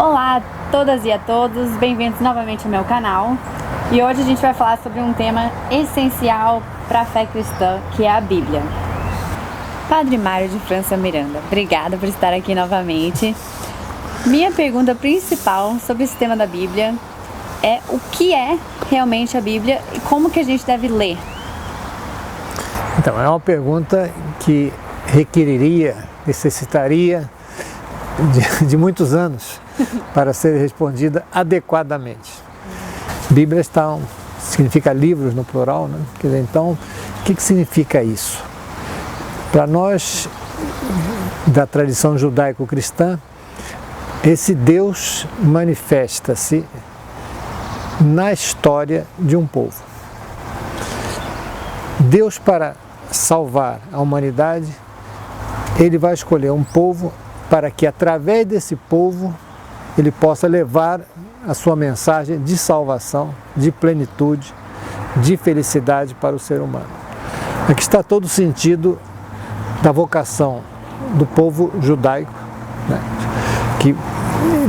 Olá a todas e a todos, bem-vindos novamente ao meu canal. E hoje a gente vai falar sobre um tema essencial para a fé cristã, que é a Bíblia. Padre Mário de França Miranda, obrigada por estar aqui novamente. Minha pergunta principal sobre esse tema da Bíblia é o que é realmente a Bíblia e como que a gente deve ler? Então, é uma pergunta que necessitaria de muitos anos para ser respondida adequadamente. Bíblia significa livros no plural, né? Quer dizer, então, o que significa isso? Para nós, da tradição judaico-cristã, esse Deus manifesta-se na história de um povo. Deus, para salvar a humanidade, Ele vai escolher um povo para que, através desse povo, Ele possa levar a sua mensagem de salvação, de plenitude, de felicidade para o ser humano. Aqui está todo o sentido da vocação do povo judaico, né? Que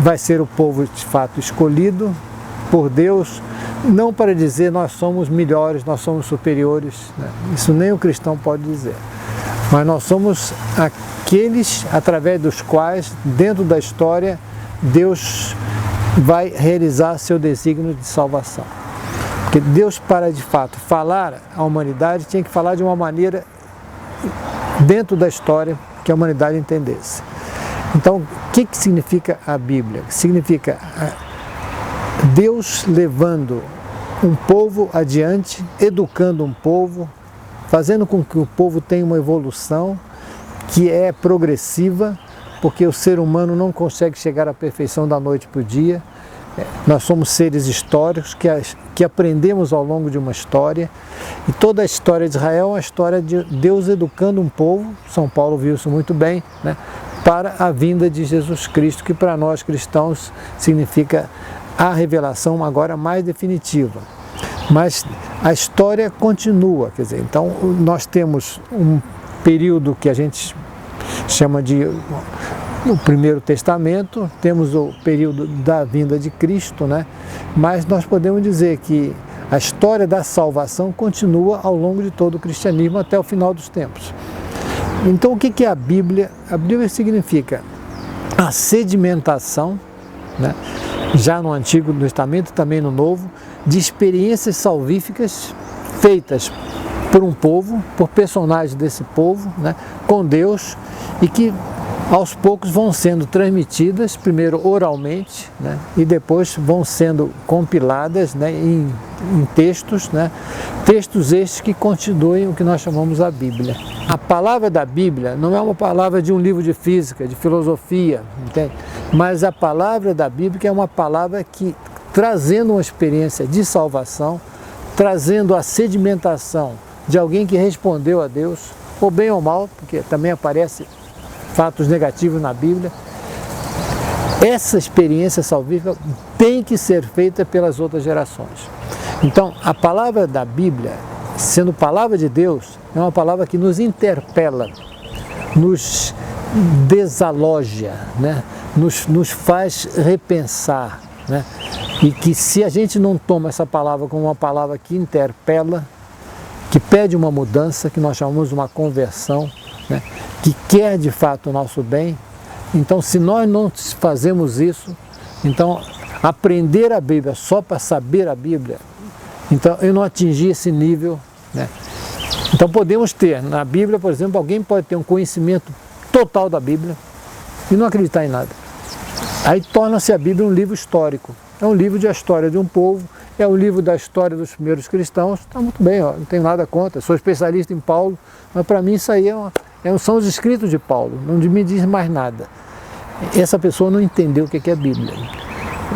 vai ser o povo de fato escolhido por Deus, não para dizer nós somos melhores, nós somos superiores, né? Isso nem o cristão pode dizer, mas nós somos aqueles através dos quais, dentro da história, Deus vai realizar seu desígnio de salvação. Porque Deus, para de fato falar à humanidade, tinha que falar de uma maneira dentro da história que a humanidade entendesse. Então, o que significa a Bíblia? Significa Deus levando um povo adiante, educando um povo, fazendo com que o povo tenha uma evolução que é progressiva, porque o ser humano não consegue chegar à perfeição da noite para o dia. Nós somos seres históricos que aprendemos ao longo de uma história, e toda a história de Israel é uma história de Deus educando um povo. São Paulo viu isso muito bem, né, para a vinda de Jesus Cristo, que para nós cristãos significa a revelação agora mais definitiva. Mas a história continua, quer dizer, então nós temos um período que a gente chama de o Primeiro Testamento, temos o período da vinda de Cristo, né? Mas nós podemos dizer que a história da salvação continua ao longo de todo o cristianismo até o final dos tempos. Então, o que é a Bíblia? A Bíblia significa a sedimentação, né, já no Antigo Testamento, também no Novo, de experiências salvíficas feitas por um povo, por personagens desse povo, né, com Deus, e que aos poucos vão sendo transmitidas, primeiro oralmente, né, e depois vão sendo compiladas, né, em textos, né, textos estes que constituem o que nós chamamos a Bíblia. A palavra da Bíblia não é uma palavra de um livro de física, de filosofia, entende? Mas a palavra da Bíblia é uma palavra que, trazendo uma experiência de salvação, trazendo a sedimentação de alguém que respondeu a Deus, ou bem ou mal, porque também aparece fatos negativos na Bíblia, essa experiência salvífica tem que ser feita pelas outras gerações. Então, a palavra da Bíblia, sendo palavra de Deus, é uma palavra que nos interpela, nos desaloja, né? nos faz repensar, né? E que, se a gente não toma essa palavra como uma palavra que interpela, que pede uma mudança, que nós chamamos de uma conversão, né, que quer de fato o nosso bem, então, se nós não fazemos isso, então aprender a Bíblia só para saber a Bíblia, então eu não atingi esse nível, né? Então podemos ter na Bíblia, por exemplo, alguém pode ter um conhecimento total da Bíblia e não acreditar em nada. Aí torna-se a Bíblia um livro histórico, é um livro da história de um povo, é um livro da história dos primeiros cristãos. Está muito bem, ó, não tenho nada contra, sou especialista em Paulo, mas para mim isso aí são os escritos de Paulo, não me diz mais nada. Essa pessoa não entendeu o que é a Bíblia,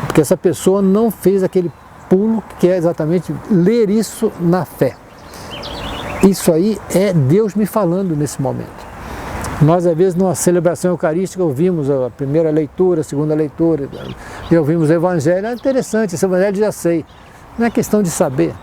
porque essa pessoa não fez aquele pulo que é exatamente ler isso na fé. Isso aí é Deus me falando nesse momento. Nós, às vezes, numa celebração eucarística, ouvimos a primeira leitura, a segunda leitura, e ouvimos o Evangelho. É interessante, esse Evangelho já sei. Não é questão de saber.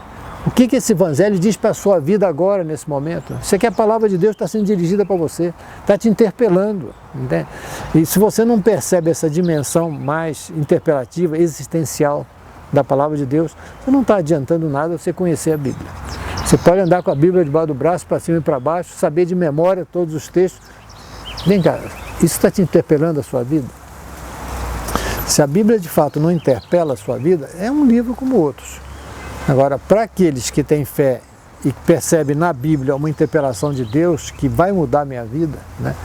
O que esse evangelho diz para a sua vida agora, nesse momento? Isso aqui é a palavra de Deus que está sendo dirigida para você, está te interpelando. Entende? E se você não percebe essa dimensão mais interpelativa, existencial da palavra de Deus, você não está adiantando nada você conhecer a Bíblia. Você pode andar com a Bíblia debaixo do braço, para cima e para baixo, saber de memória todos os textos. Vem cá, isso está te interpelando a sua vida? Se a Bíblia de fato não interpela a sua vida, é um livro como outros. Agora, para aqueles que têm fé e que percebem na Bíblia uma interpelação de Deus que vai mudar a minha vida, né?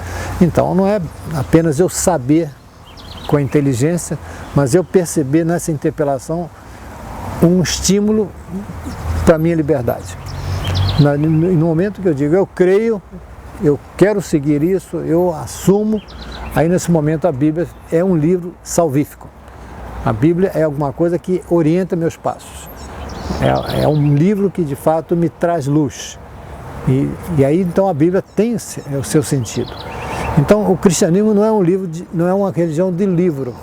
Então não é apenas eu saber com a inteligência, mas eu perceber nessa interpelação um estímulo para a minha liberdade. No momento que eu digo, eu creio, eu quero seguir isso, eu assumo, aí nesse momento a Bíblia é um livro salvífico. A Bíblia é alguma coisa que orienta meus passos. É um livro que de fato me traz luz. E aí então a Bíblia tem o seu sentido. Então o cristianismo não é um livro, não é uma religião de livro.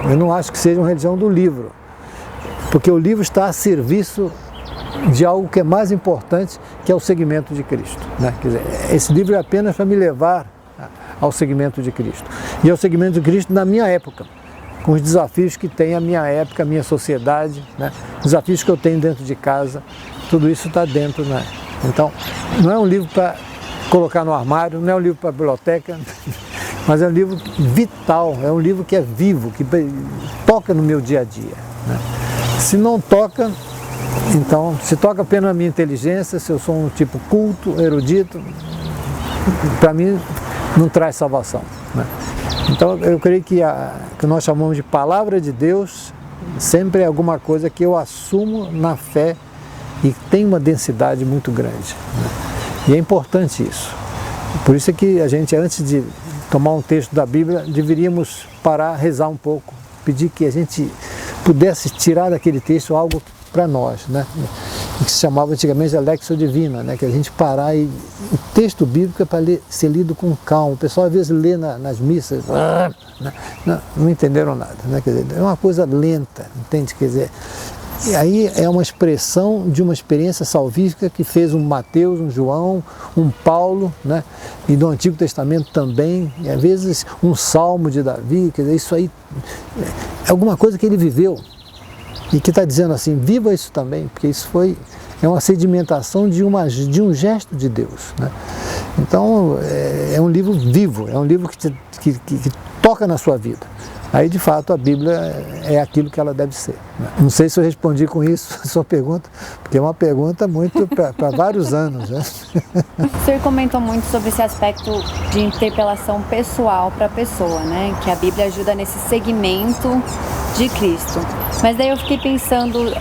Eu não acho que seja uma religião do livro. Porque o livro está a serviço de algo que é mais importante, que é o seguimento de Cristo, né? Quer dizer, esse livro é apenas para me levar ao seguimento de Cristo. E ao seguimento de Cristo na minha época, com os desafios que tem a minha época, a minha sociedade, né? Desafios que eu tenho dentro de casa, tudo isso está dentro, né? Então, não é um livro para colocar no armário, não é um livro para a biblioteca, mas é um livro vital, é um livro que é vivo, que toca no meu dia a dia, né? Se não toca, então, se toca apenas na minha inteligência, se eu sou um tipo culto, erudito, para mim não traz salvação, né? Então eu creio que que nós chamamos de palavra de Deus sempre é alguma coisa que eu assumo na fé e tem uma densidade muito grande, né? E é importante isso. Por isso é que a gente, antes de tomar um texto da Bíblia, deveríamos parar, rezar um pouco, pedir que a gente pudesse tirar daquele texto algo para nós, né? Que se chamava antigamente a Lectio Divina, né? Que a gente parar e o texto bíblico é para ser lido com calma. O pessoal às vezes lê nas missas, né? Não entenderam nada, né? Quer dizer, é uma coisa lenta, entende? Quer dizer, e aí é uma expressão de uma experiência salvífica que fez um Mateus, um João, um Paulo, né? E do Antigo Testamento também, e às vezes um Salmo de Davi, quer dizer, isso aí é alguma coisa que ele viveu. E que está dizendo assim, viva isso também, porque isso é uma sedimentação de um gesto de Deus, né? Então, é um livro vivo, é um livro que toca na sua vida. Aí, de fato, a Bíblia é aquilo que ela deve ser, né? Não sei se eu respondi com isso a sua pergunta, porque é uma pergunta muito para vários anos, né? O senhor comentou muito sobre esse aspecto de interpelação pessoal para a pessoa, né? Que a Bíblia ajuda nesse segmento de Cristo. Mas daí eu fiquei pensando,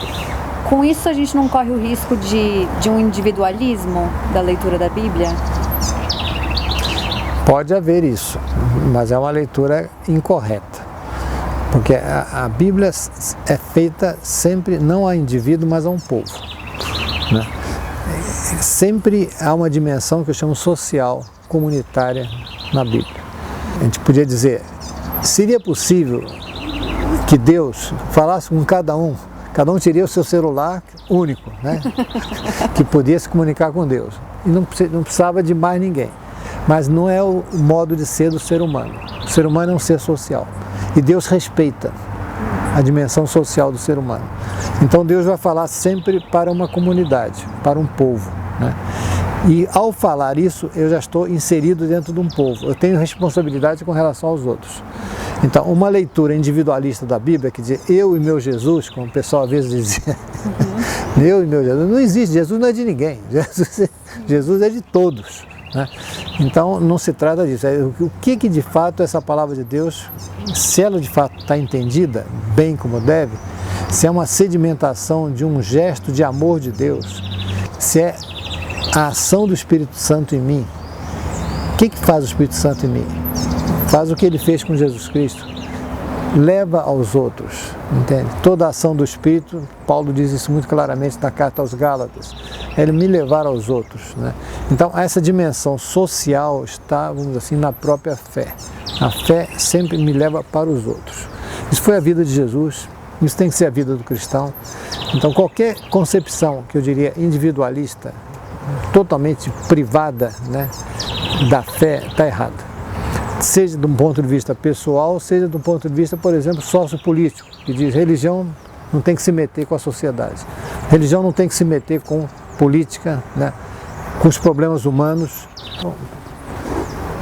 com isso a gente não corre o risco de um individualismo da leitura da Bíblia? Pode haver isso, mas é uma leitura incorreta. Porque a Bíblia é feita sempre não a indivíduo, mas a um povo, né? Sempre há uma dimensão que eu chamo social, comunitária na Bíblia. A gente podia dizer, seria possível que Deus falasse com cada um teria o seu celular único, né? Que podia se comunicar com Deus. E não precisava de mais ninguém. Mas não é o modo de ser do ser humano. O ser humano é um ser social. E Deus respeita a dimensão social do ser humano. Então Deus vai falar sempre para uma comunidade, para um povo, né? E ao falar isso, eu já estou inserido dentro de um povo. Eu tenho responsabilidade com relação aos outros. Então, uma leitura individualista da Bíblia, que diz eu e meu Jesus, como o pessoal às vezes dizia, eu e meu Jesus, não existe, Jesus não é de ninguém, Jesus é de todos, né? Então, não se trata disso. O que de fato essa palavra de Deus, se ela de fato está entendida bem como deve, se é uma sedimentação de um gesto de amor de Deus, se é a ação do Espírito Santo em mim, o que faz o Espírito Santo em mim? Faz o que ele fez com Jesus Cristo, leva aos outros, entende? Toda a ação do Espírito, Paulo diz isso muito claramente na carta aos Gálatas, é ele me levar aos outros, né? Então essa dimensão social está, vamos dizer assim, na própria fé. A fé sempre me leva para os outros. Isso foi a vida de Jesus, isso tem que ser a vida do cristão. Então qualquer concepção, que eu diria individualista, totalmente privada, né, da fé, está errada. Seja de um ponto de vista pessoal, seja de um ponto de vista, por exemplo, sociopolítico, que diz religião não tem que se meter com a sociedade. Religião não tem que se meter com política, né, com os problemas humanos.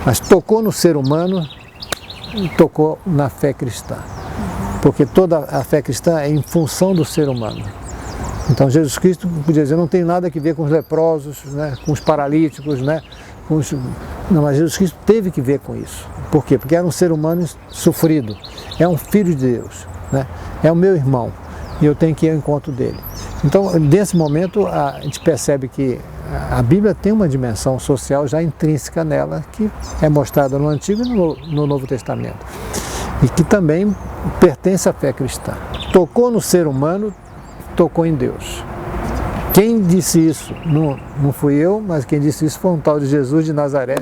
Mas tocou no ser humano e tocou na fé cristã. Porque toda a fé cristã é em função do ser humano. Então Jesus Cristo, podia dizer, não tem nada a ver com os leprosos, né, com os paralíticos, né, Não, mas Jesus Cristo teve que ver com isso. Por quê? Porque era um ser humano sofrido, é um filho de Deus, né, é o meu irmão e eu tenho que ir ao encontro dele. Então, nesse momento, a gente percebe que a Bíblia tem uma dimensão social já intrínseca nela, que é mostrada no Antigo e no Novo Testamento, e que também pertence à fé cristã. Tocou no ser humano, tocou em Deus. Quem disse isso? Não fui eu, mas quem disse isso foi um tal de Jesus de Nazaré,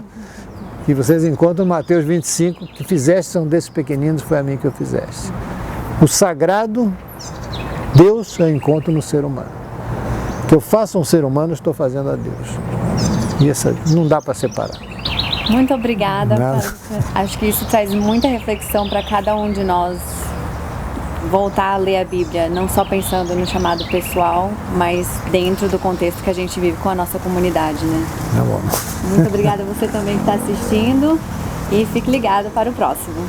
que vocês encontram em Mateus 25, que fizeste um desses pequeninos, foi a mim que eu fizeste. O sagrado, Deus eu encontro no ser humano. Que eu faça um ser humano, eu estou fazendo a Deus. E essa não dá para separar. Muito obrigada. Acho que isso traz muita reflexão para cada um de nós voltar a ler a Bíblia, não só pensando no chamado pessoal, mas dentro do contexto que a gente vive com a nossa comunidade, né? Tá bom. Muito obrigada a você também que está assistindo e fique ligado para o próximo.